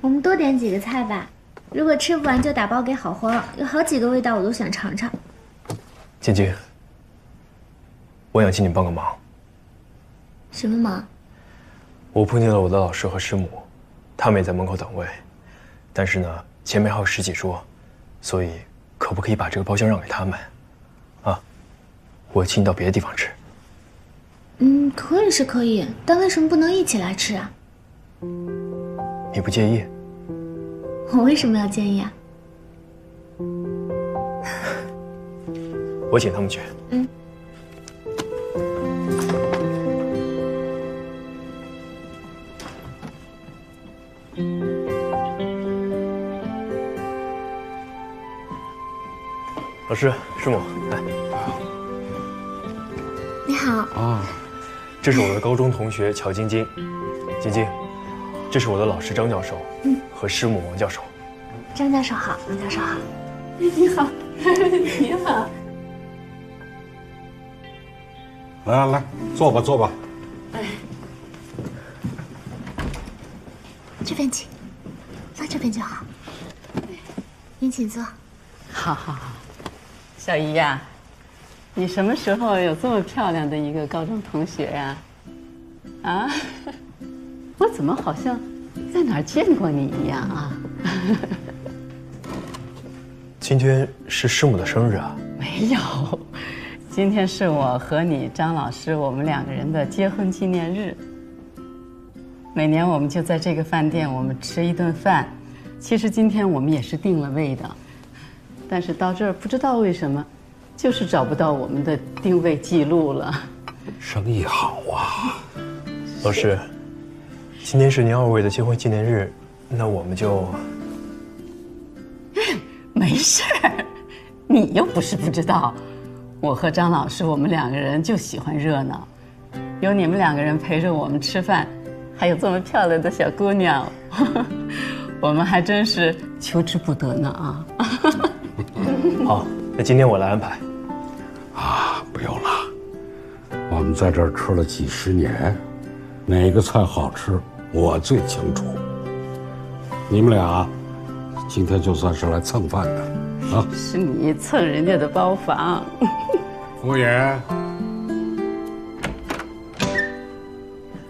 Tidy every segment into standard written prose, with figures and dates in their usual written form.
我们多点几个菜吧，如果吃不完就打包给好花，有好几个味道我都想尝尝。晶晶，我想请你帮个忙。什么忙？我碰见了我的老师和师母，他们也在门口等位，但是呢，前面还有10几桌，所以可不可以把这个包厢让给他们？啊，我请你到别的地方吃。可以是可以，但为什么不能一起来吃啊？你不介意？我为什么要介意啊？我请他们去。老师、师母，来。你好。啊，这是我的高中同学乔晶晶，晶晶，这是我的老师张教授，和师母王教授。张教授好，王教授好。你好，你好。来来来，坐吧坐吧。这边请，放这边就好。您请坐。好好好，小姨呀，你什么时候有这么漂亮的一个高中同学呀？啊，我怎么好像在哪儿见过你一样啊？今天是师母的生日啊？没有，今天是我和你张老师我们2个人的结婚纪念日。每年我们就在这个饭店，我们吃一顿饭。其实今天我们也是定了位的，但是到这儿不知道为什么，就是找不到我们的定位记录了。生意好啊。老师，今天是您2位的结婚纪念日，那我们就……没事儿，你又不是不知道，我和张老师我们2个人就喜欢热闹，有你们2个人陪着我们吃饭，还有这么漂亮的小姑娘，我们还真是求之不得呢啊！好，那今天我来安排。啊，不用了，我们在这儿吃了几十年，哪个菜好吃我最清楚。你们俩今天就算是来蹭饭的啊。是你蹭人家的包房。服务员，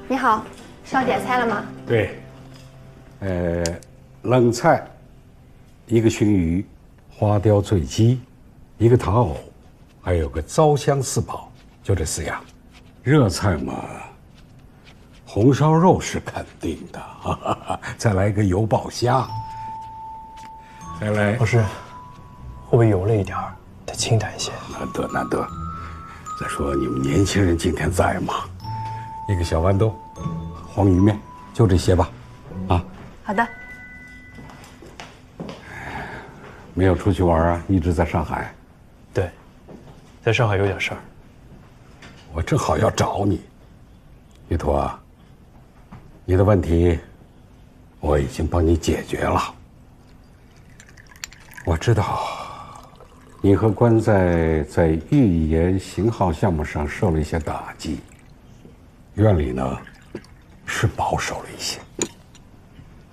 你好，是要点菜了吗？对，冷菜，1个熏鱼，花雕醉鸡，1个糖藕，还有个糟香四宝，就这4样。热菜嘛，红烧肉是肯定的，哈哈哈，再来一个油爆虾，再来。老师，会不会油了一点儿？得清淡一些。难得难得。再说你们年轻人今天在嘛，1个小豌豆，黄鱼面，就这些吧，啊。好的。没有出去玩啊，一直在上海。对，在上海有点事儿。我正好要找你，玉图啊，你的问题我已经帮你解决了。我知道你和关在预研型号项目上受了一些打击，院里呢是保守了一些，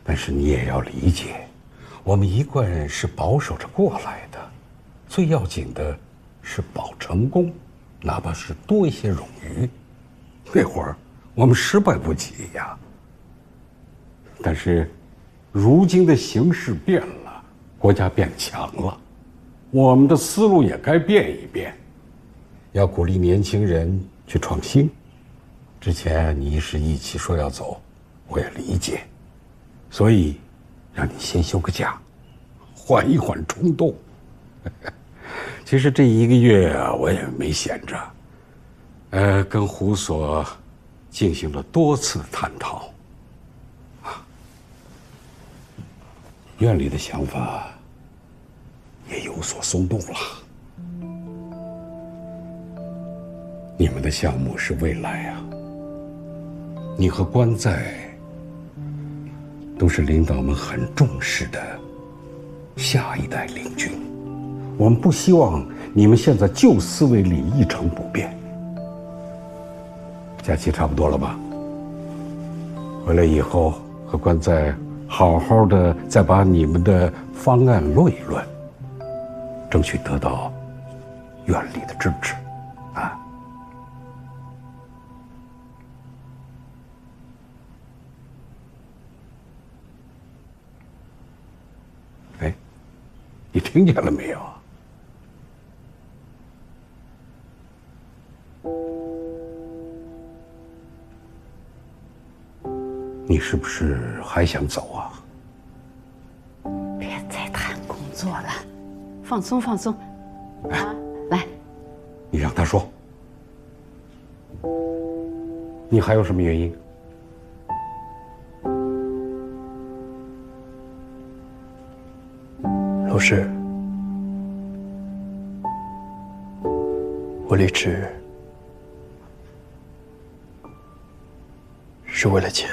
但是你也要理解，我们一贯是保守着过来的，最要紧的是保成功，哪怕是多一些冗余。那会儿我们失败不起呀。但是如今的形势变了，国家变强了，我们的思路也该变一变，要鼓励年轻人去创新。之前你一时意气说要走，我也理解，所以让你先休个假，缓一缓冲动。其实这1个月啊，我也没闲着，跟胡所进行了多次探讨，院里的想法也有所松动了。你们的项目是未来啊，你和关在都是领导们很重视的下一代领军，我们不希望你们现在旧思维里一成不变。假期差不多了吧？回来以后和关在好好的再把你们的方案论一论，争取得到院里的支持，啊。哎，你听见了没有？你是不是还想走啊？别再谈工作了，放松放松。啊，来，你让他说。你还有什么原因？老师，我离职是为了钱。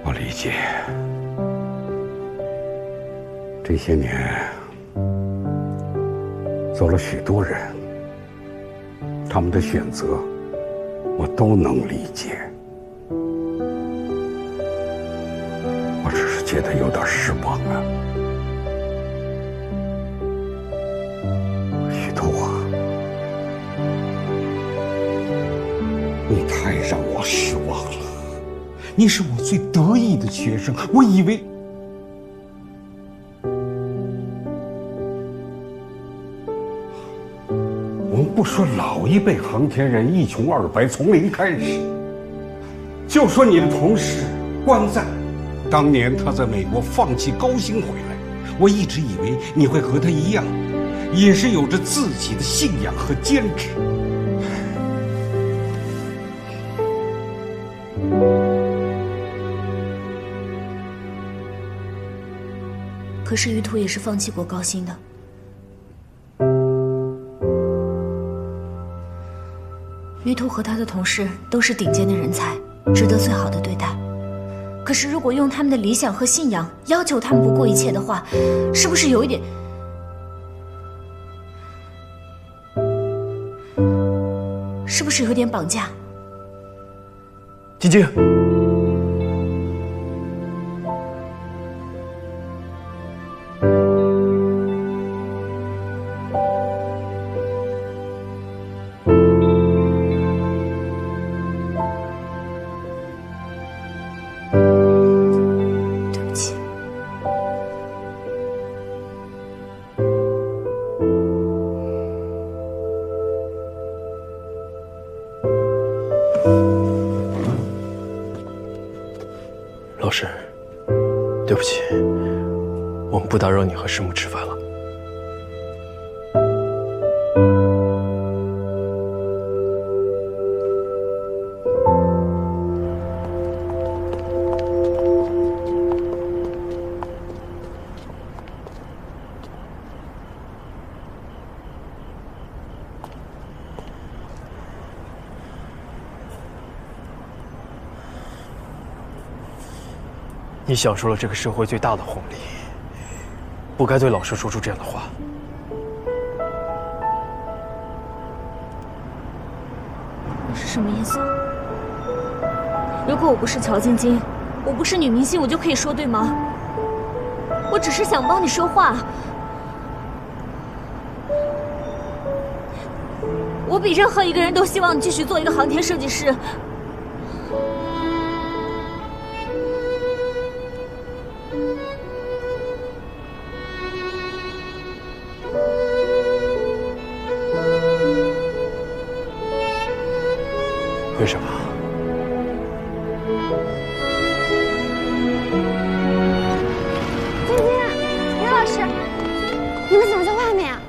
我理解，这些年走了许多人，他们的选择我都能理解，我只是觉得有点失望啊。许图啊，你太让我失望了。你是我最得意的学生，我以为我们不说老一辈航天人一穷二白从零开始，就说你的同事关在，当年他在美国放弃高薪回来，我一直以为你会和他一样，也是有着自己的信仰和坚持。可是于途也是放弃过高薪的。于途和他的同事都是顶尖的人才，值得最好的对待。可是如果用他们的理想和信仰要求他们不顾一切的话，是不是有一点……是不是有点绑架？晶晶。老师，对不起，我们不打扰你和师母吃饭了。你享受了这个社会最大的红利，不该对老师说出这样的话。是什么意思？如果我不是乔晶晶，我不是女明星，我就可以说对吗？我只是想帮你说话。我比任何一个人都希望你继续做一个航天设计师。为什么？晶晶，刘老师，你们怎么在外面啊？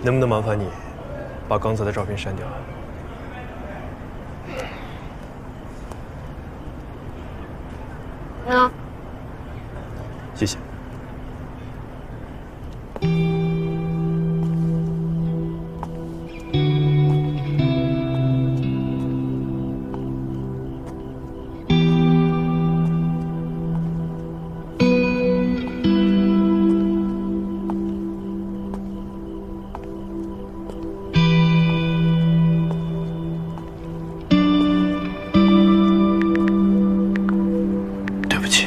能不能麻烦你把刚才的照片删掉？嗯。谢谢。对不起。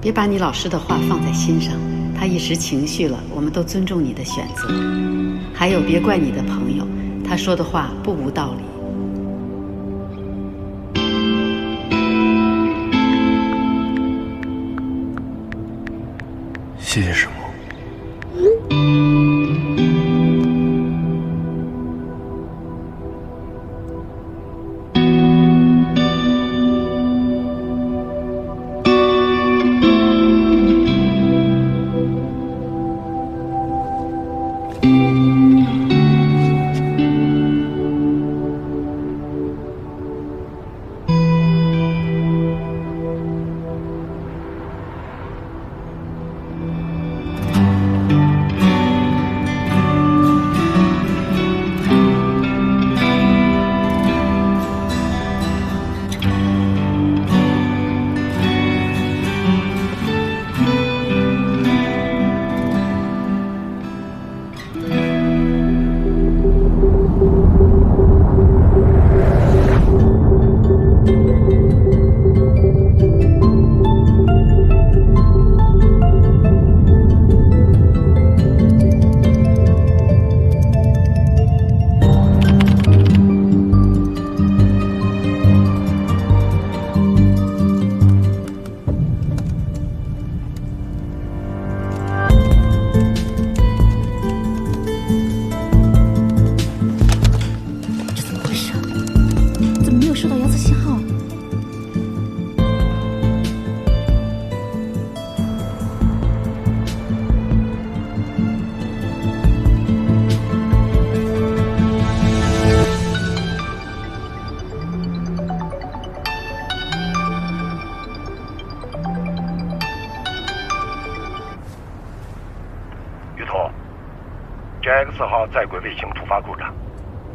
别把你老师的话放在心上，他一时情绪了，我们都尊重你的选择。还有，别怪你的朋友，他说的话不无道理。谢谢师母。GX 号在轨卫星突发故障，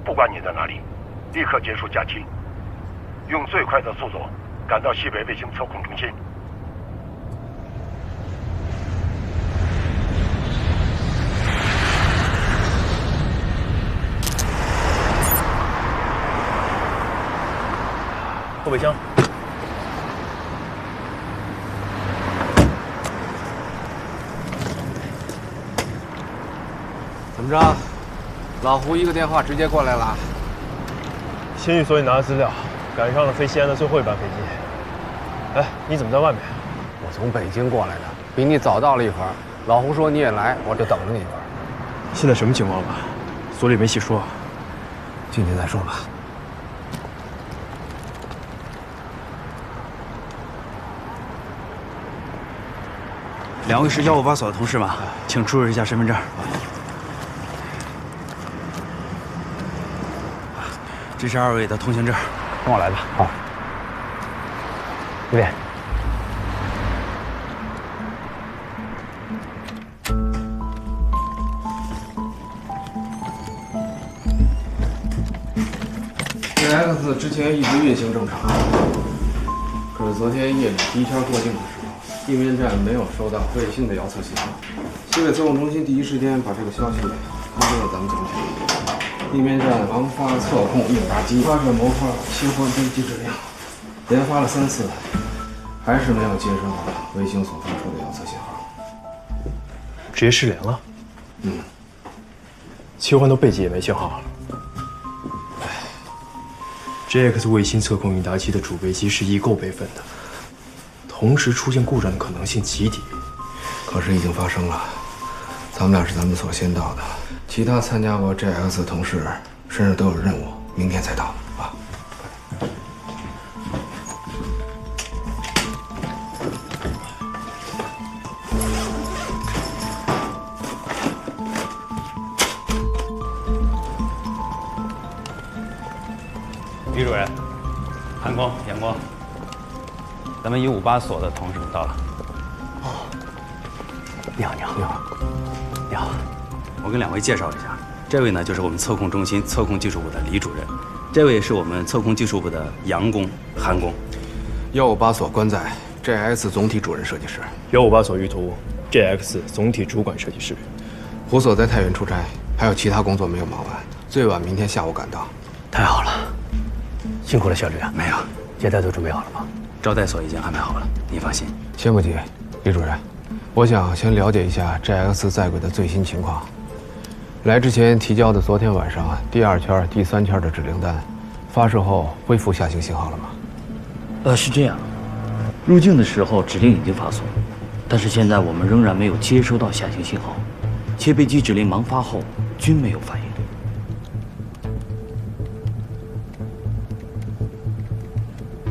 不管你在哪里，立刻结束假期，用最快的速度赶到西北卫星测控中心。后备箱。怎么着？老胡一个电话直接过来了。新宇所以拿的资料，赶上了飞西安的最后一班飞机。哎，你怎么在外面？我从北京过来的，比你早到了一会儿。老胡说你也来，我就等着你呢。现在什么情况了？所里没细说。进去再说吧。两位是158所的同事吗？请出示一下身份证。这是2位的通行证，跟我来吧。好。这边。GX 之前一直运行正常，可是昨天夜里第一圈过境的时候，地面站没有收到卫星的遥测信号。西北测控中心第一时间把这个消息通知了咱们总体。地面站昂发测控应答机发射模块切换飞机质量，连发了3次，还是没有接收到卫星所发出的遥测信号，直接失联了。切换到背机也没信号了。GX 卫星测控应答机的主备机是异构备份的，同时出现故障的可能性极低。可是已经发生了，咱们俩是咱们所先到的，其他参加过 JX 的同事身上都有任务，明天才到啊。李主任，韩工、杨工，咱们158所的同事们到了。你好，你好，你好，你好。我跟2位介绍一下，这位呢就是我们测控中心测控技术部的李主任，这位是我们测控技术部的杨工、韩工。158所关在 JX 总体主任设计师，158所玉图 JX 总体主管设计师。胡所在太原出差，还有其他工作没有忙完，最晚明天下午赶到。太好了，辛苦了，小吕啊。没有，接待都准备好了吗？招待所已经安排好了，你放心。先不急，李主任，我想先了解一下 JX 在轨的最新情况。来之前提交的昨天晚上第2圈、第3圈的指令单，发射后恢复下行信号了吗？是这样，入境的时候指令已经发送，但是现在我们仍然没有接收到下行信号，切备机指令盲发后均没有反应。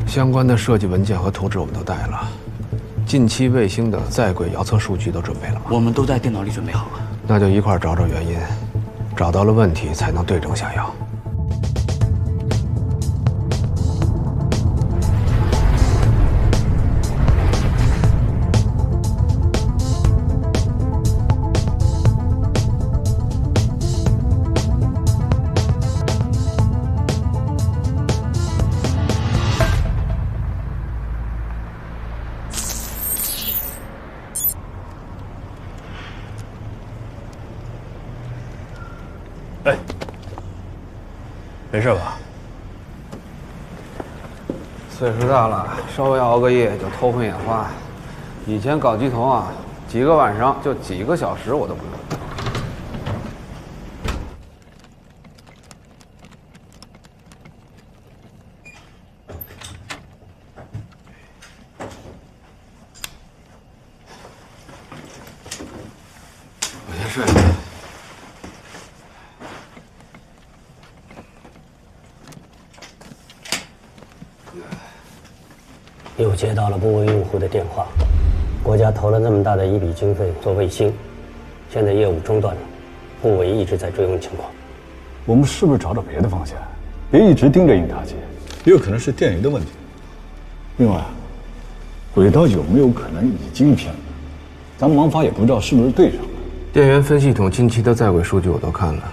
相关的设计文件和图纸我们都带了，近期卫星的在轨遥测数据都准备了吗？我们都在电脑里准备好了。那就一块找找原因，找到了问题才能对症下药。哎，没事吧？岁数大了，稍微熬个夜就头昏眼花。以前搞机头啊，几个晚上就几个小时我都不用。我先睡了。又接到了部位用户的电话，国家投了那么大的一笔经费做卫星，现在业务中断了，部委一直在追问情况。我们是不是找找别的方向？别一直盯着印塔机，也有可能是电源的问题。另外，轨道有没有可能已经偏了？咱们盲发也不知道是不是对上了。电源分系统近期的在轨数据我都看了，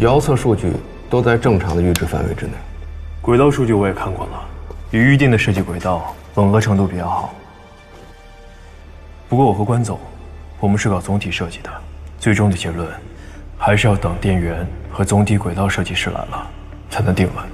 遥测数据都在正常的阈值范围之内。轨道数据我也看过了，与预定的设计轨道吻合程度比较好。不过我和关总，我们是搞总体设计的，最终的结论还是要等电源和总体轨道设计师来了才能定论。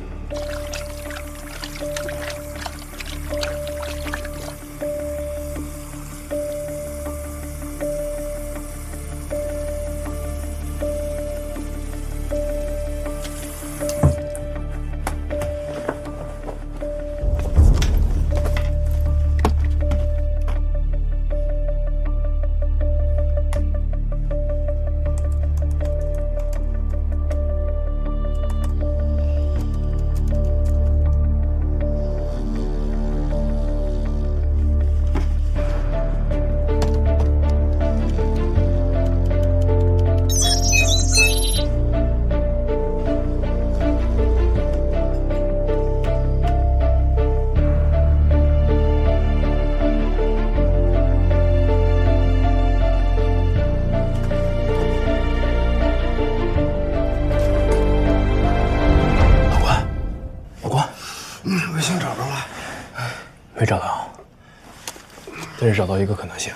没找到，但是找到一个可能性。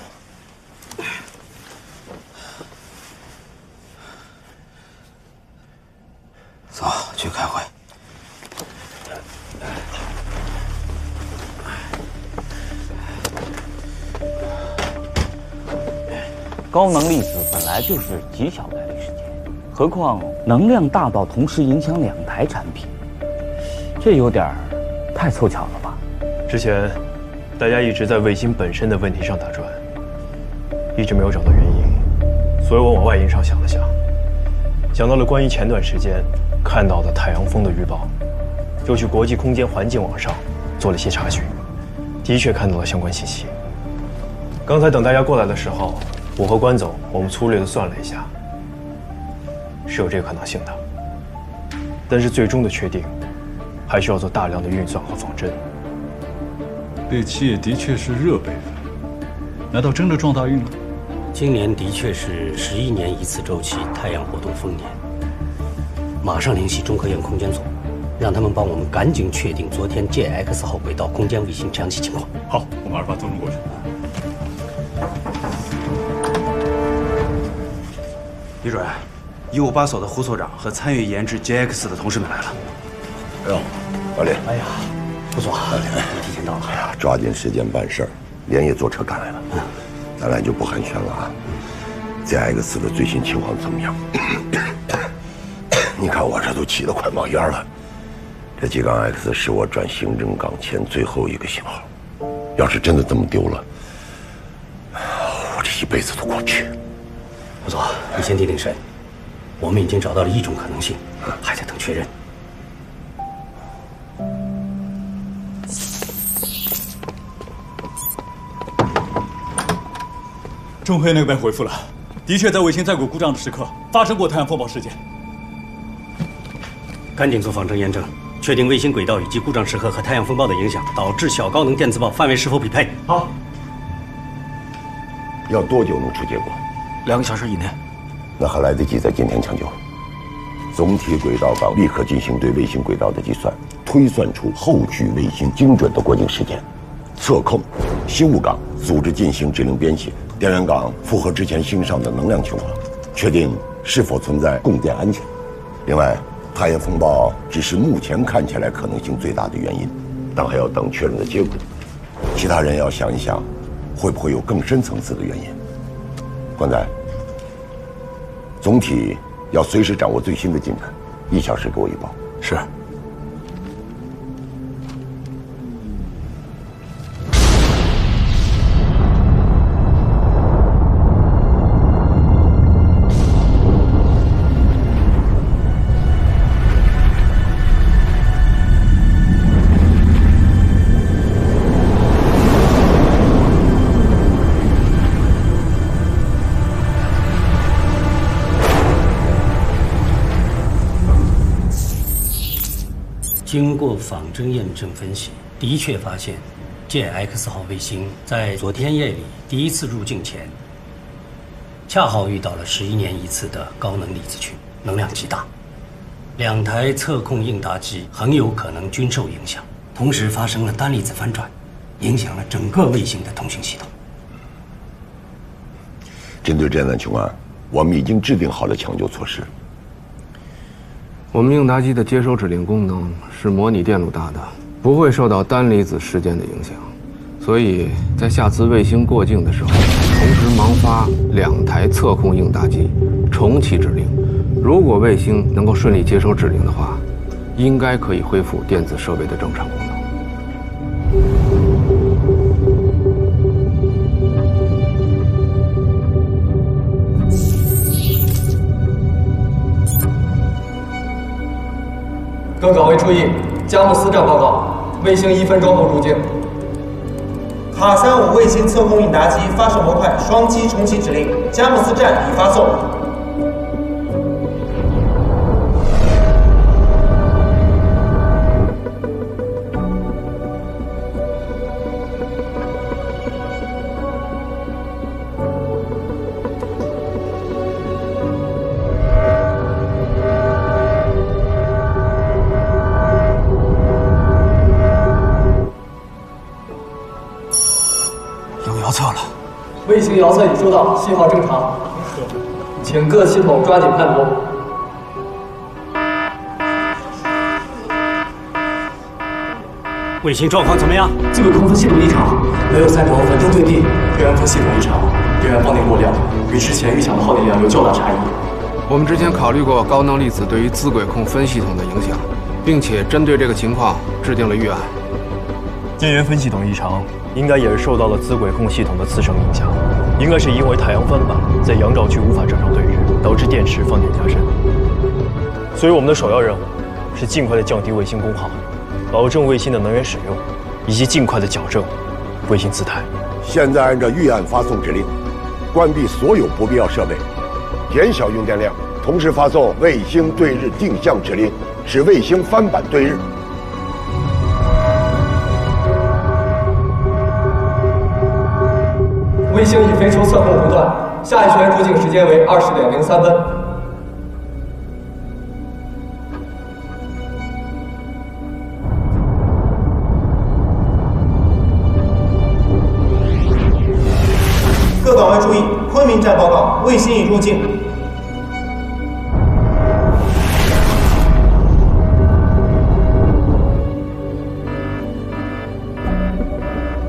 走，去开会。高能粒子本来就是极小概率事件，何况能量大到同时影响2台产品，这有点太凑巧了吧？之前大家一直在卫星本身的问题上打转，一直没有找到原因，所以我往外因上想了想，想到了关于前段时间看到的太阳风的预报，就去国际空间环境网上做了些查询，的确看到了相关信息。刚才等大家过来的时候，我和关总我们粗略的算了一下，是有这个可能性的。但是最终的确定，还需要做大量的运算和仿真。这期也的确是热备份，难道真的撞大运了？今年的确是11年一次周期太阳活动丰年。马上联系中科院空间所，让他们帮我们赶紧确定昨天 JX 号轨道空间卫星详细情况。好，我马上把总统过去。李主任，158所的胡所长和参与研制 JX 的同事们来了。哎呦，老李，哎呀，胡所，你提前到了。哎呀，抓紧时间办事儿，连夜坐车赶来了。咱俩就不寒暄了啊。JX 的最新情况怎么样？你看我这都气得快冒烟了。这激杠 X 是我转行政岗前最后一个信号，要是真的这么丢了，我这一辈子都过不去。胡所，你先定定神。我们已经找到了一种可能性，还在等确认。中科院那边回复了，的确在卫星在轨故障的时刻发生过太阳风暴事件。赶紧做仿真验证，确定卫星轨道以及故障时刻和太阳风暴的影响导致小高能电磁暴范围是否匹配。好。要多久能出结果？2个小时以内。那还来得及在今天抢救。总体轨道岗立刻进行对卫星轨道的计算，推算出后续卫星精准的过境时间。测控新物岗组织进行指令编写，电源岗符合之前星上的能量情况，确定是否存在供电安全。另外，太阳风暴只是目前看起来可能性最大的原因，但还要等确认的结果。其他人要想一想，会不会有更深层次的原因？关仔，总体要随时掌握最新的进展，1小时给我一报。是。经过仿真验证分析，的确发现 JX 号卫星在昨天夜里第一次入境前，恰好遇到了11年一次的高能粒子群，能量极大，2台测控应答机很有可能均受影响，同时发生了单粒子翻转，影响了整个卫星的通讯系统。针对这样的情况，我们已经制定好了抢救措施。我们应答机的接收指令功能是模拟电路大的，不会受到单离子事件的影响，所以在下次卫星过境的时候，同时忙发2台测控应答机，重启指令。如果卫星能够顺利接收指令的话，应该可以恢复电子设备的正常功能。各岗位注意，佳木斯站报告，卫星1分钟后入境。卡35卫星测控应答机发射模块双击重启指令，佳木斯站已发送。遥测了，卫星遥测已收到，信号正常，请各系统抓紧判读。卫星状况怎么样？基本控制系统异常，没有3轴稳中对地，电源分系统异常，电源放电过量，与之前预想的耗电量有较大差异。我们之前考虑过高能粒子对于资轨控分系统的影响，并且针对这个情况制定了预案。电源分系统异常，应该也是受到了磁轨控系统的次生影响，应该是因为太阳翻版在阳照区无法正常对日，导致电池放电加深。所以我们的首要任务是尽快的降低卫星功耗，保证卫星的能源使用，以及尽快的矫正卫星姿态。现在按照预案发送指令，关闭所有不必要设备，减小用电量，同时发送卫星对日定向指令，使卫星翻版对日。卫星已飞出测控弧段，下一圈入境时间为20点03分。各岗位注意，昆明站报告，卫星已入境。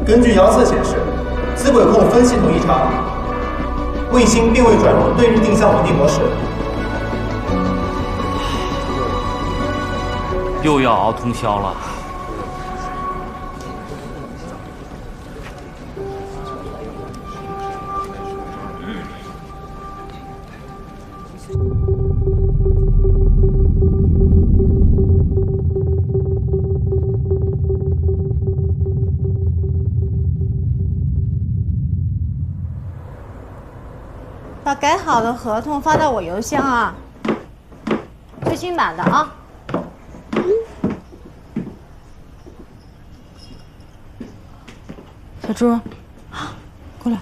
根据遥测显示，磁轨控分系统异常，卫星并未转入对日定向稳定模式。又要熬通宵了。把改好的合同发到我邮箱啊，最新版的啊。小朱，过来。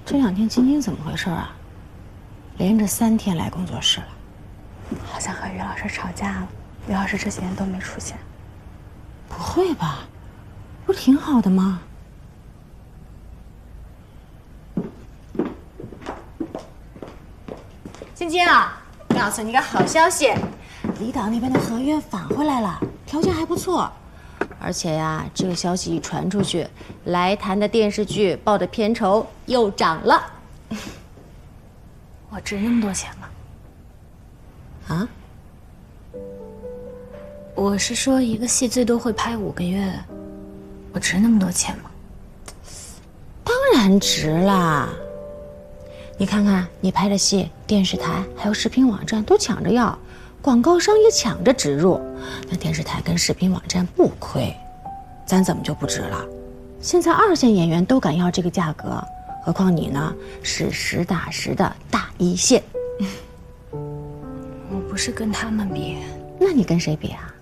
这2天晶晶怎么回事啊？连着3天来工作室了。好像和于老师吵架了。于老师这几天都没出现。不会吧？不是挺好的吗？晶晶啊，告诉你个好消息，离岛那边的合约返回来了，条件还不错。而且呀，这个消息一传出去，来谈的电视剧报的片酬又涨了。我值那么多钱吗？啊？我是说，一个戏最多会拍5个月，我值那么多钱吗？当然值啦！你看看你拍的戏，电视台还有视频网站都抢着要，广告商也抢着植入，那电视台跟视频网站不亏，咱怎么就不值了？现在2线演员都敢要这个价格，何况你呢，是实打实的大1线。我不是跟他们比，那你跟谁比啊？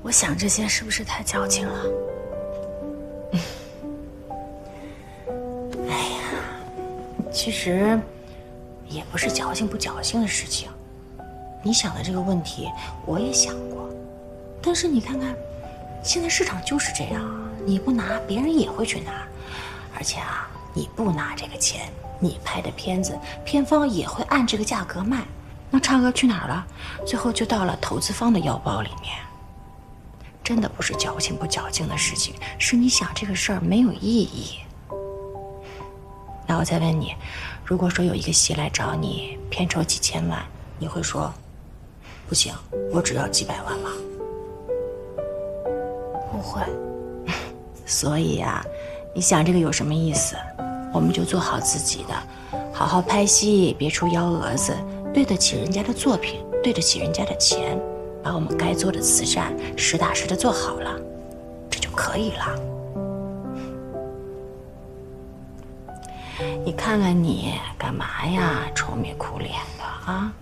我想这些是不是太矫情了？哎呀，其实也不是矫情不矫情的事情。你想的这个问题，我也想过。但是你看看，现在市场就是这样，你不拿，别人也会去拿。而且啊，你不拿这个钱，你拍的片子，片方也会按这个价格卖。那差额去哪儿了？最后就到了投资方的腰包里面。真的不是矫情不矫情的事情，是你想这个事儿没有意义。那我再问你，如果说有一个戏来找你，片酬几千万，你会说不行，我只要几百万吗？不会。所以啊，你想这个有什么意思？我们就做好自己的，好好拍戏，别出幺蛾子，对得起人家的作品，对得起人家的钱，把我们该做的慈善实打实的做好了，这就可以了。你看看你干嘛呀，愁眉苦脸的啊？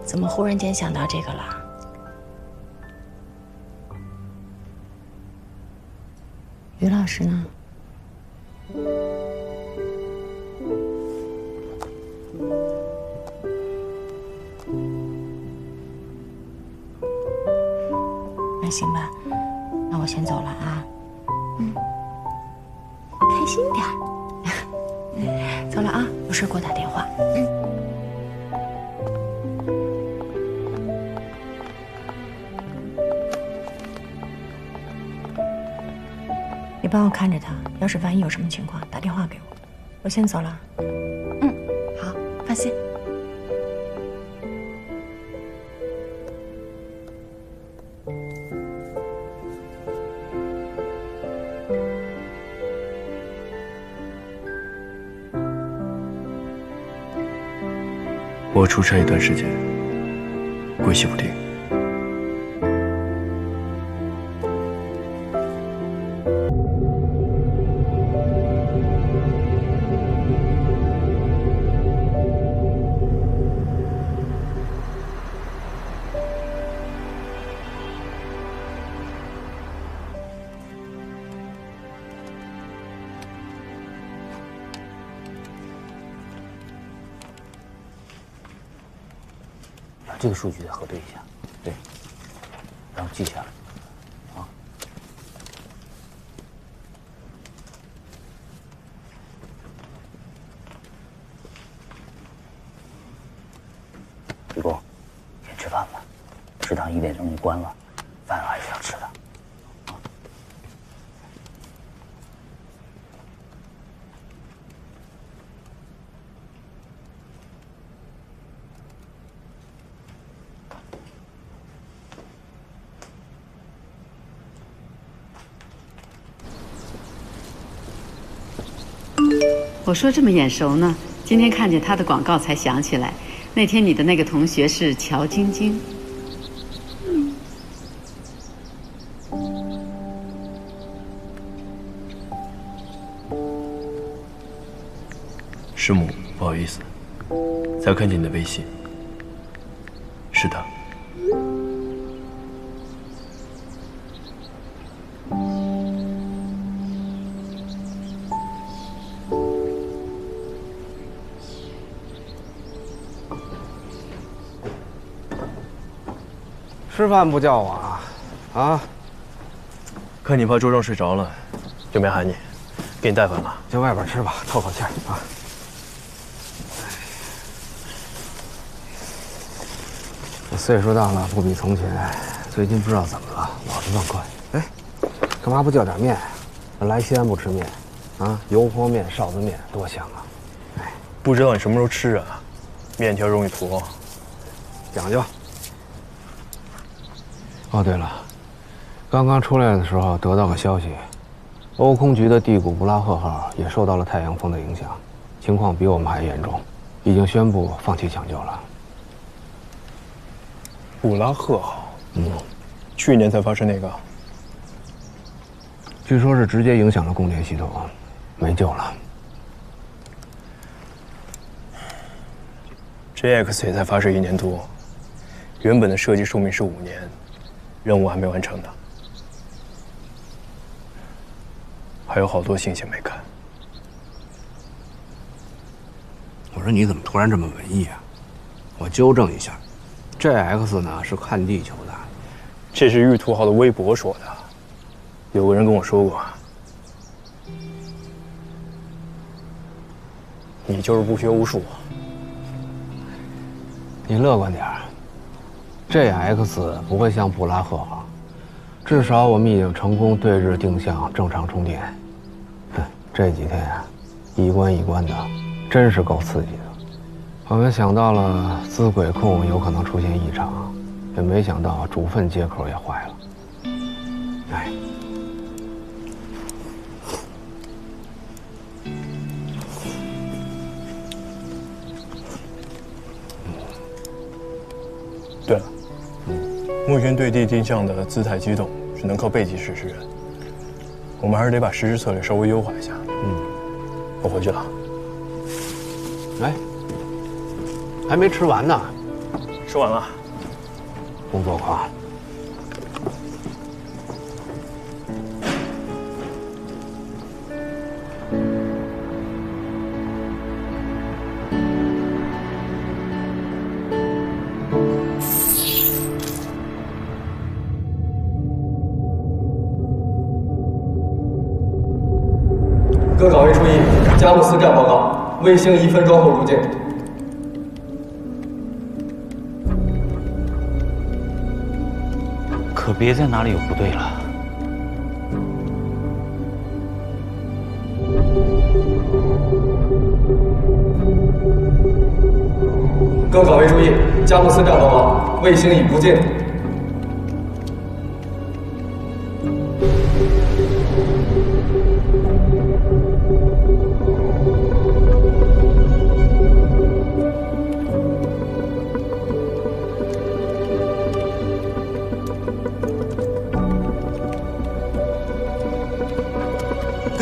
怎么忽然间想到这个了？于老师呢？那行吧，那我先走了啊。开心点儿。走了啊，有事给我打电话。你帮我看着他，要是万一有什么情况，打电话给我。我先走了。好，放我出差一段时间，归西不定。这个数据得核对一下，对，然后记下来，啊。李工，先吃饭吧，食堂1点钟就关了，饭还是要吃的。 我说这么眼熟呢，今天看见他的广告才想起来，那天你的那个同学是乔晶晶。师母，不好意思，才看见你的微信。是的。 吃饭不叫我啊？啊！看你怕周正睡着了，就没喊你，给你带饭了。就外边吃吧，透口气啊。我岁数大了，不比从前。最近不知道怎么了，老是忘关。哎，干嘛不叫点面？来西安不吃面，啊，油泼面、臊子面多香啊！哎，不知道你什么时候吃啊？面条容易坨，讲究。 哦，对了，刚刚出来的时候得到个消息，欧空局的地谷布拉赫号也受到了太阳风的影响，情况比我们还严重，已经宣布放弃抢救了。布拉赫号，去年才发生那个，据说是直接影响了供电系统，没救了。JX 也才发射1年多，原本的设计寿命是5年。 任务还没完成呢，还有好多星星没看。我说你怎么突然这么文艺啊？我纠正一下，JX 呢是看地球的，这是玉兔号的微博说的，有个人跟我说过，你就是不学无术。你乐观点儿。 JX 不会像布拉赫号，至少我们已经成功对日定向正常充电。这几天啊，一关一关的，真是够刺激的。我们想到了资轨控有可能出现异常，也没想到主分接口也坏了。哎，对了。 目前对地定向的姿态机动只能靠背脊实施，我们还是得把实施策略稍微优化一下。我回去了。哎，还没吃完呢。吃完了。工作狂。各岗位注意，佳木斯站报告，卫星1分钟后入境。可别在哪里有不对了。各岗位注意，佳木斯站报告，卫星已不进。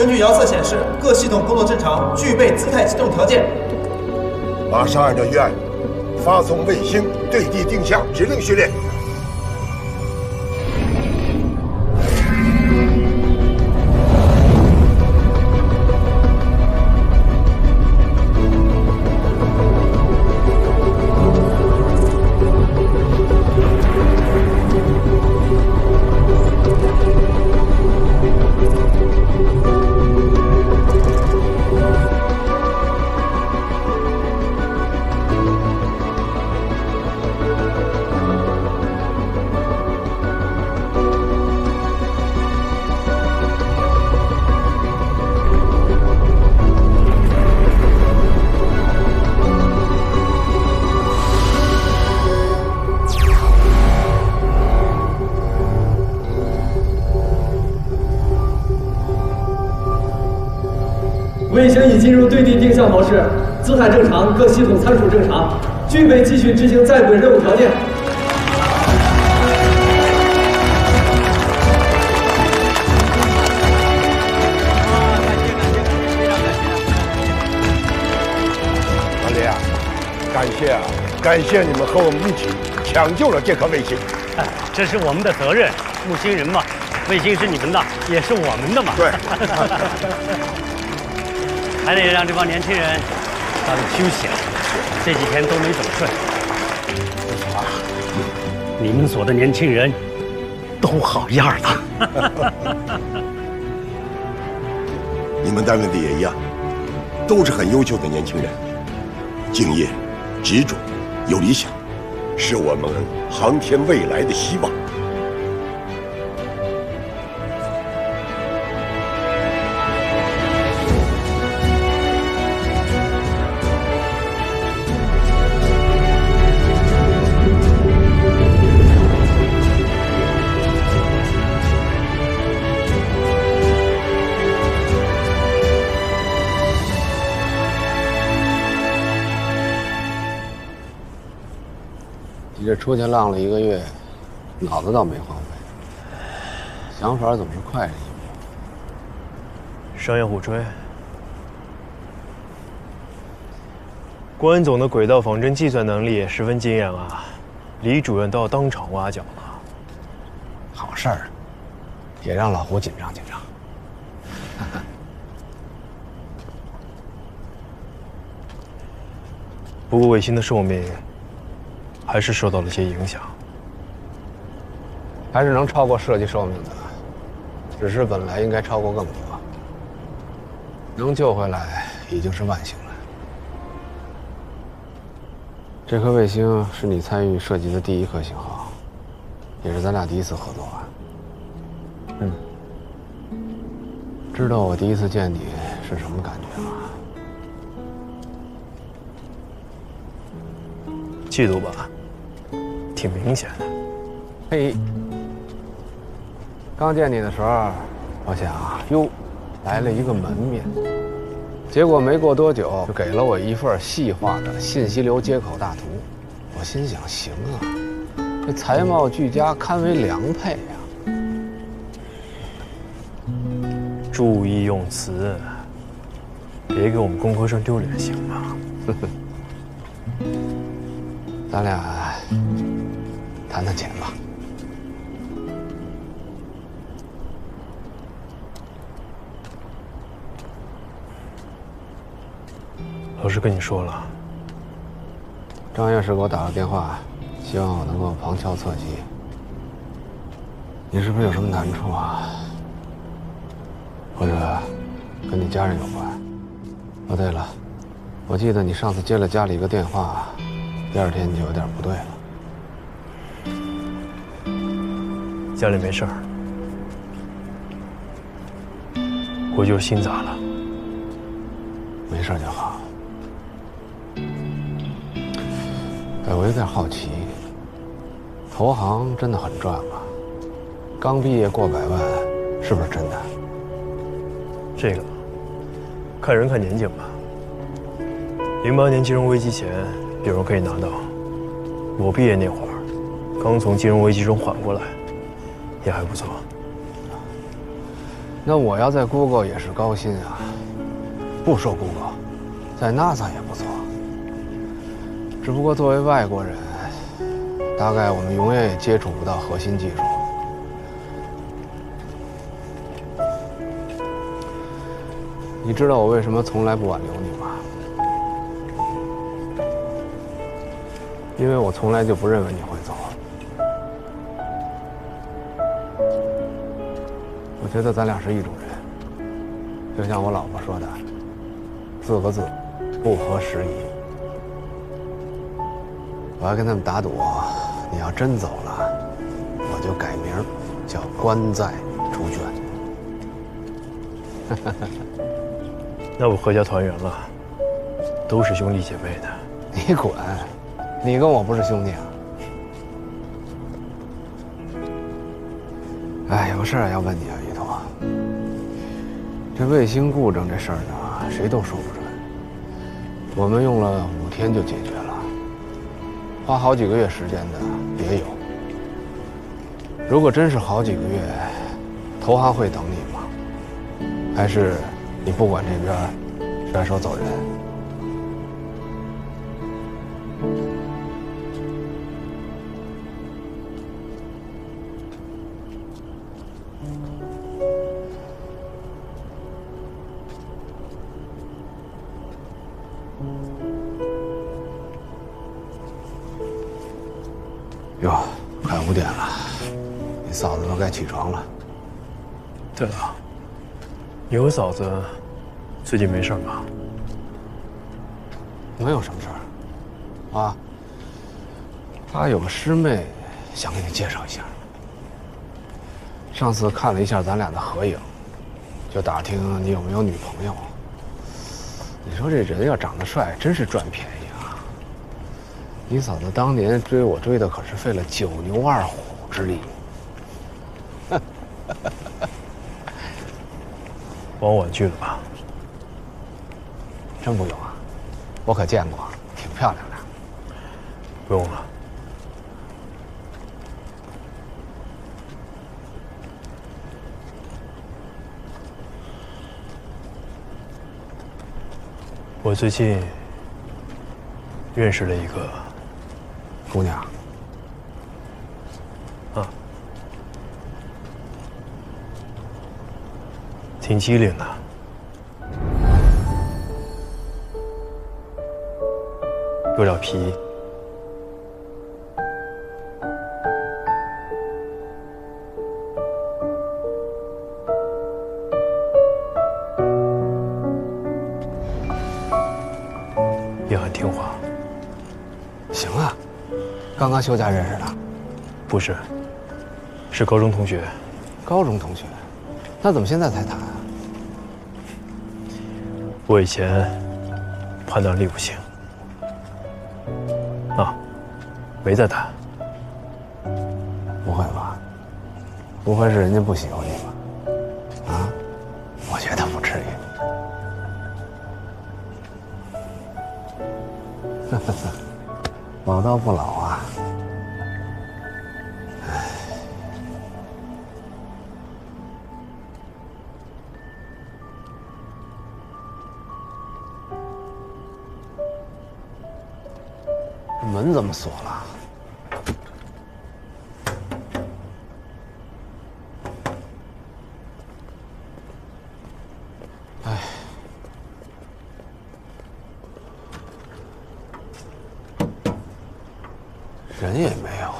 根据遥测显示，各系统工作正常，具备姿态启动条件。马上按照预案，发送卫星对地定向指令序列。卫星已进入对地定向模式，姿态正常，各系统参数正常，具备继续执行在轨任务条件。王林啊，感谢你们和我们一起抢救了这颗卫星。哎，这是我们的责任，木星人嘛，卫星是你们的，也是我们的嘛。对。还得让这帮年轻人早点休息了，这几天都没怎么睡。不错啊，你们所的年轻人都好样的。你们单位的也一样，都是很优秀的年轻人，敬业、执着、有理想，是我们航天未来的希望。你这出去浪了1个月，脑子倒没荒废，想法总是快着一步。商业互吹。关总的轨道仿真计算能力也十分惊艳啊，李主任都要当场挖角了。好事儿，也让老胡紧张紧张。不过卫星的寿命还是受到了些影响，还是能超过设计寿命的，只是本来应该超过更多。能救回来已经是万幸了。这颗卫星是你参与设计的第1颗型号，也是咱俩第1次合作啊。嗯。知道我第1次见你是什么感觉吗？嫉妒吧，挺明显的。嘿，刚见你的时候，我想，哟，来了一个门面。结果没过多久，就给了我一份细化的信息流接口大图。我心想，行啊，这才貌俱佳，堪为良配啊。注意用词，别给我们工科生丢脸，行吗？咱俩谈谈钱吧。老师跟你说了，张院士给我打了电话，希望我能够旁敲侧击。你是不是有什么难处啊？或者跟你家人有关？哦，对了，我记得你上次接了家里一个电话，第2天你就有点不对了。家里没事儿，我就是心杂了。没事就好。哎，我有点好奇，投行真的很赚吗？刚毕业过100万，是不是真的？这个看人看年纪吧。08年金融危机前，有人可以拿到。我毕业那会儿，刚从金融危机中缓过来，也还不错。那我要在 Google 也是高薪啊，不说 Google， 在 NASA 也不错。只不过作为外国人，大概我们永远也接触不到核心技术。你知道我为什么从来不挽留你吗？因为我从来就不认为你会走。我觉得咱俩是一种人，就像我老婆说的，4个字，不合时宜。我还跟他们打赌，你要真走了，我就改名叫关在猪圈。那我阖家团圆了，都是兄弟姐妹的。你滚！你跟我不是兄弟啊！哎，有个事儿要问你啊，于头。这卫星故障这事儿呢，谁都说不准。我们用了5天就解决了，花好几个月时间的也有。如果真是好几个月，投行会等你吗？还是你不管这边甩手走人？哟，快5点了，你嫂子都该起床了。对了，你和嫂子最近没事吧？没有什么事儿。啊，她有个师妹，想给你介绍一下。上次看了一下咱俩的合影，就打听你有没有女朋友。你说这人要长得帅，真是赚便宜啊！你嫂子当年追我追的可是费了9牛2虎之力。往婉拒了吧？真不用啊，我可见过，挺漂亮的。不用了。我最近认识了一个姑娘。啊，挺机灵的。有点皮。也很听话。行啊，刚刚休假认识的？不是，是高中同学。高中同学，那怎么现在才谈啊？我以前判断力不行，啊，没再谈。不会吧？不会是人家不喜欢你吧？啊？我觉得不至于。老道不老啊。这门怎么锁了？哎。人也没有，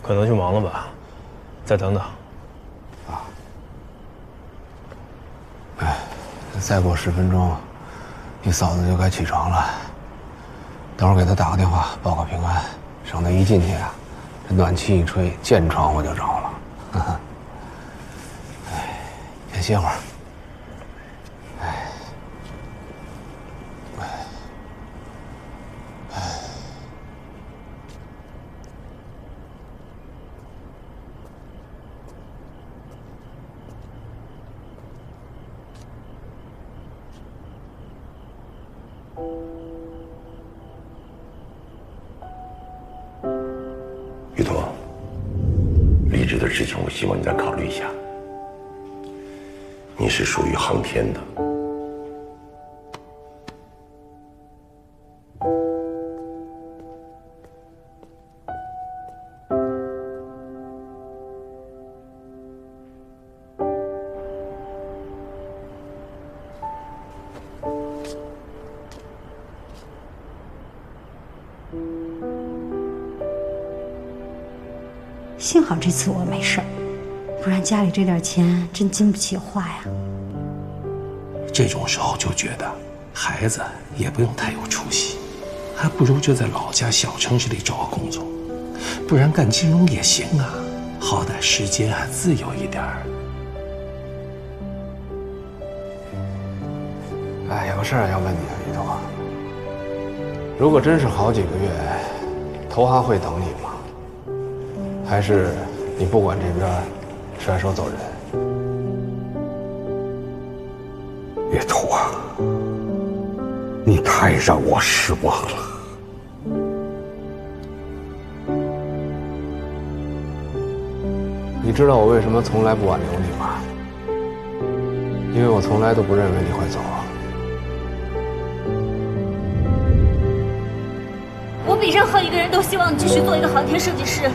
可能去忙了吧，再等等。啊，哎，再过10分钟，你嫂子就该起床了。等会儿给她打个电话报个平安，省得一进去啊，这暖气一吹，见床我就着了。哎，先歇会儿。玉托，离职的事情我希望你再考虑一下。你是属于航天的。幸好这次我没事儿，不然家里这点钱真经不起花呀。这种时候就觉得孩子也不用太有出息，还不如就在老家小城市里找个工作，不然干金融也行啊，好歹时间还自由一点儿。哎，有个事儿要问你啊，于头啊，如果真是好几个月，头还会等你吗？还是你不管这边甩手走人？岳头啊，你太让我失望了。你知道我为什么从来不挽留你吗？因为我从来都不认为你会走。我比任何一个人都希望你继续做一个航天设计师。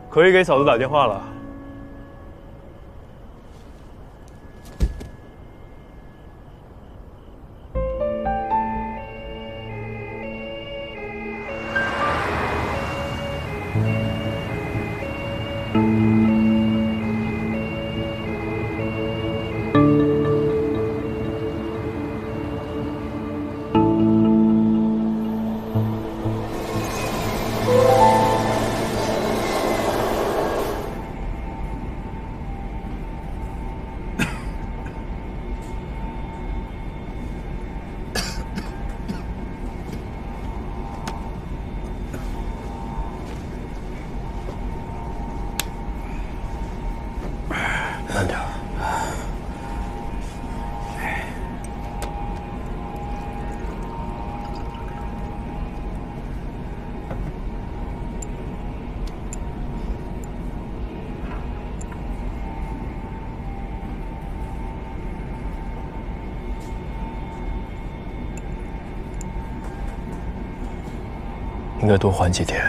可以给嫂子打电话了。慢点。应该多缓几天，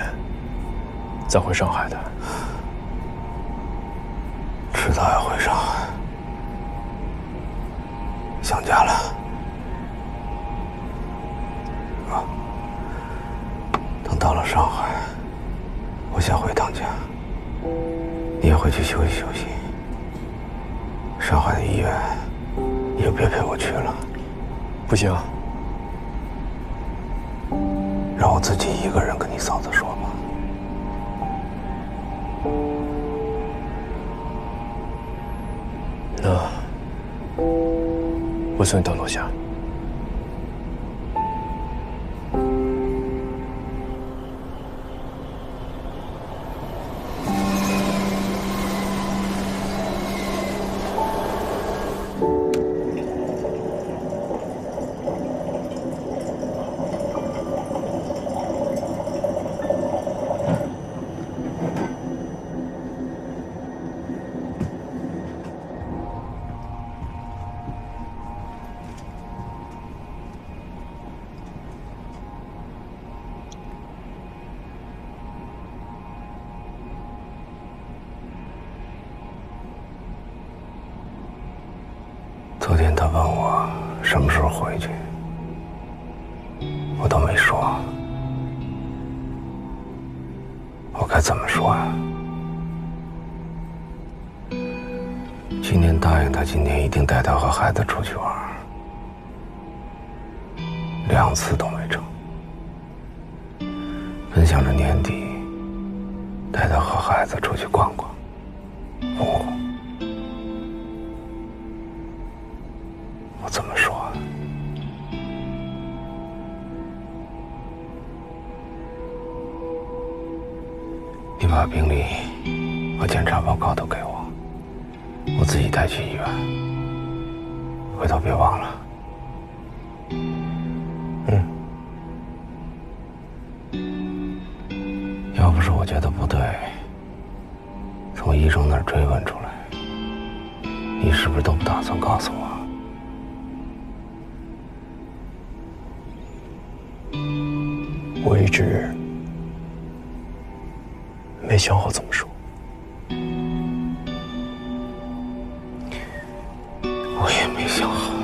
再回上海的。迟早要回上海，想家了。啊，等到了上海，我想回趟家，你也回去休息休息。上海的医院，你也别陪我去了。不行。让我自己一个人跟你嫂子说吧。那我送你到楼下。昨天他问我什么时候回去，我我都没说，我该怎么说呀？今年答应他，今年一定带他和孩子出去玩，2次都没成。本想着年底带他和孩子出去逛逛，哄哄。我怎么说？你把病历和检查报告都给我，我自己带去医院。回头别忘了。要不是我觉得不对，从医生那儿追问出来，你是不是都不打算告诉我？我一直没想好怎么说。我也没想好。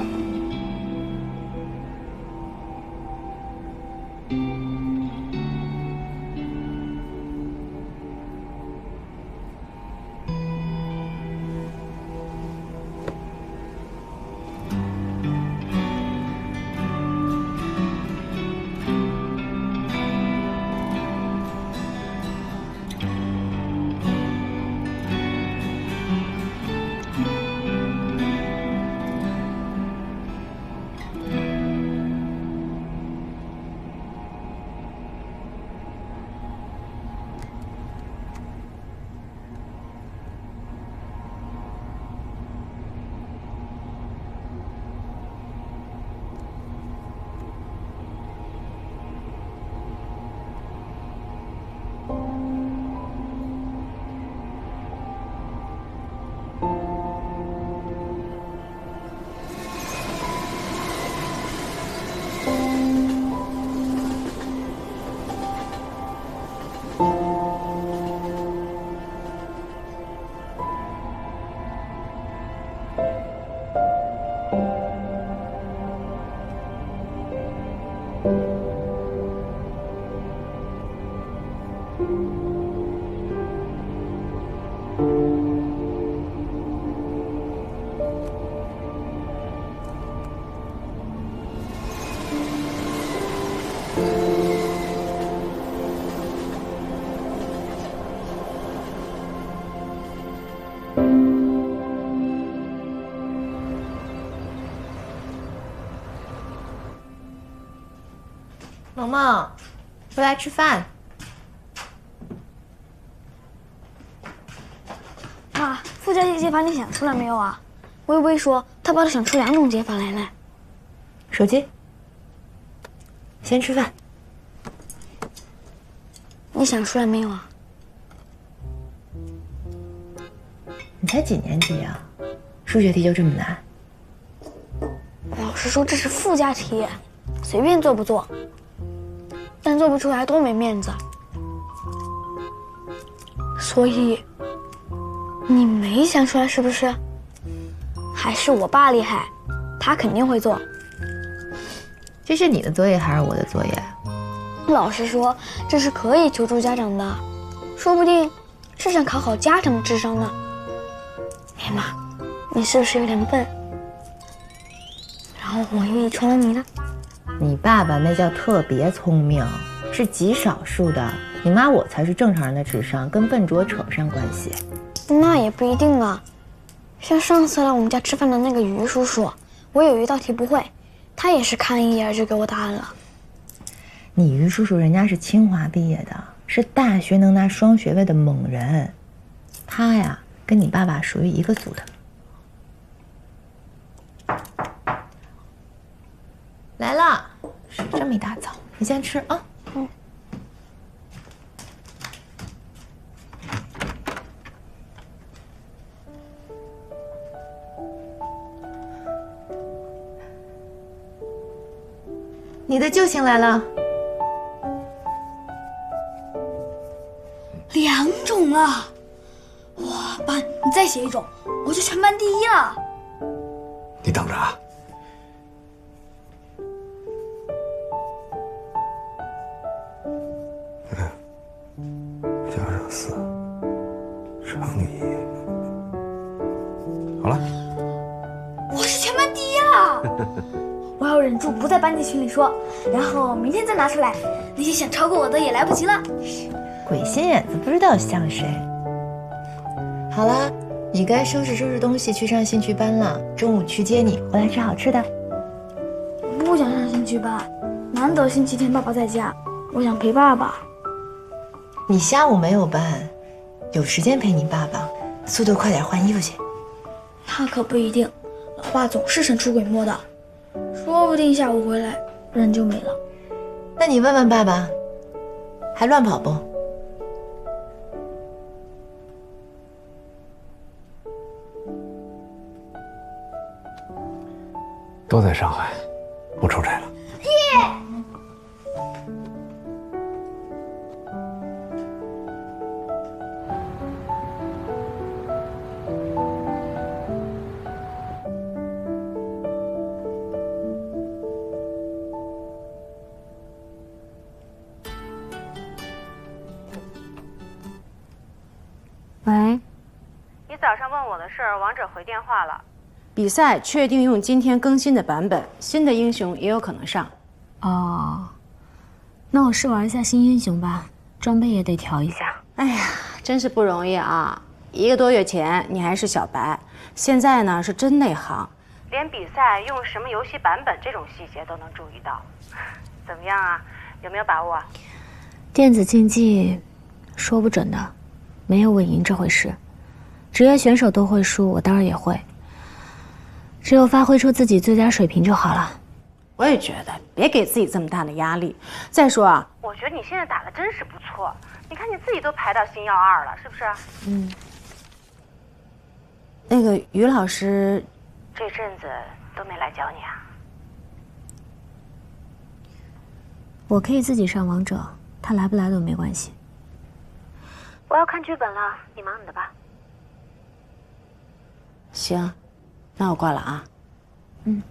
萌萌，回来吃饭。妈，附加解法你想出来没有啊？微微说她爸都想出2种解法来呢。手机，先吃饭。你想出来没有啊？你才几年级啊？数学题就这么难？老师说这是附加题，随便做不做。但做不出来多没面子，所以你没想出来是不是？还是我爸厉害，他肯定会做。这是你的作业还是我的作业？老师说这是可以求助家长的，说不定是想考考家长的智商呢。哎妈，你是不是有点笨？然后我又遗传了你的。你爸爸那叫特别聪明，是极少数的。你妈我才是正常人的智商，跟笨拙扯不上关系。那也不一定啊。像上次来我们家吃饭的那个于叔叔，我有一道题不会，他也是看一眼就给我答案了。你于叔叔人家是清华毕业的，是大学能拿双学位的猛人，他呀跟你爸爸属于一个组的。来了，是这么一大早，你先吃啊。你的救星来了，2种啊！哇，爸，你再写1种，我就全班第1了。你等着啊！好了，我是全班第1了！我要忍住不在班级群里说，然后明天再拿出来，那些想超过我的也来不及了。鬼心眼子不知道像谁。好了，你该收拾收拾东西去上兴趣班了。中午去接你，回来吃好吃的。我不想上兴趣班，难得星期天爸爸在家，我想陪爸爸。你下午没有班，有时间陪你爸爸，速度快点换衣服去。那可不一定，老爸总是神出鬼没的，说不定下午回来人就没了。那你问问爸爸，还乱跑不？都在上海，不出差了。喂，你早上问我的事儿，王者回电话了。比赛确定用今天更新的版本，新的英雄也有可能上。哦，那我试玩一下新英雄吧，装备也得调一下。哎呀，真是不容易啊！1个多月前你还是小白，现在呢是真内行，连比赛用什么游戏版本这种细节都能注意到。怎么样啊？有没有把握？电子竞技，说不准的，没有稳赢这回事。职业选手都会输，我当然也会。只有发挥出自己最佳水平就好了。我也觉得，别给自己这么大的压力。再说啊，我觉得你现在打的真是不错，你看你自己都排到星耀2了，是不是？嗯。那个于老师，这阵子都没来教你啊？我可以自己上王者，他来不来都没关系。我要看剧本了，你忙你的吧。行，那我挂了啊。嗯。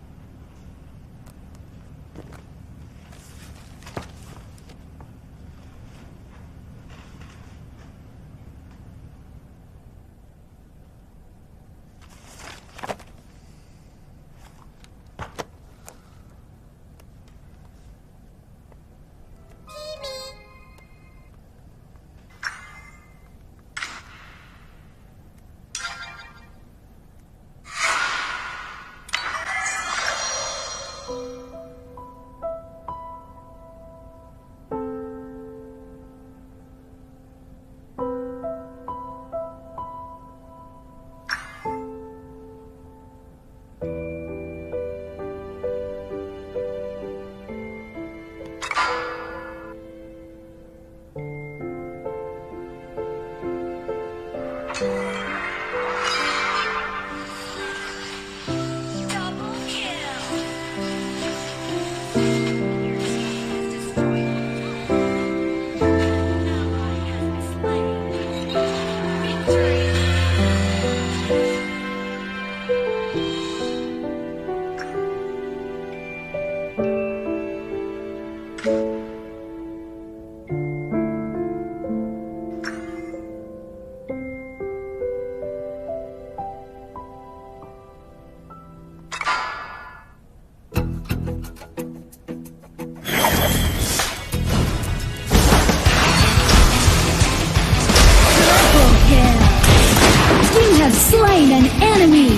Slain an enemy.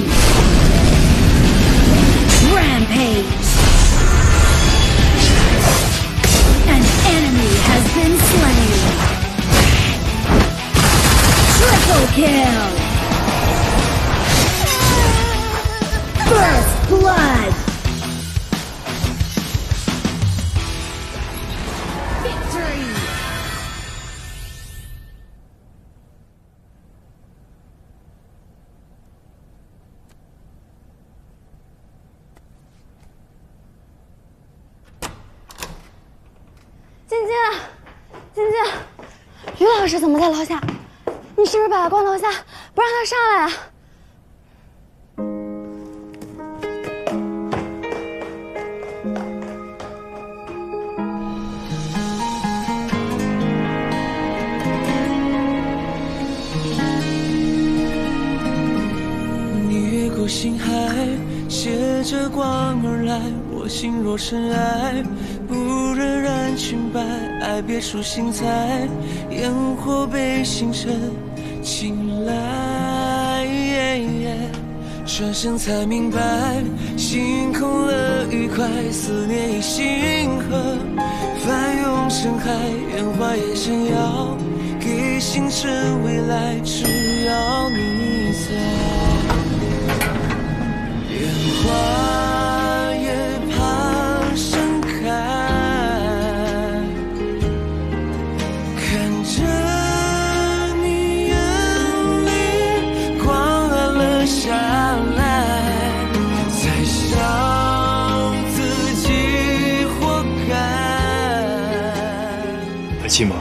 Rampage. An enemy has been slain. Triple kill. First blood. Victory. 于老师怎么在楼下？你是不是把他关楼下，不让他上来啊？你口心海，携着光而来。我心若尘埃，不忍染裙摆，爱别出心裁，烟火被星辰青睐。转身才明白，心空了愉快，思念已星河，翻涌成海，烟花也想要给星辰未来，只要你在。烟花也怕盛开，看着你眼里光暗了下来，才想自己活该。来气吗？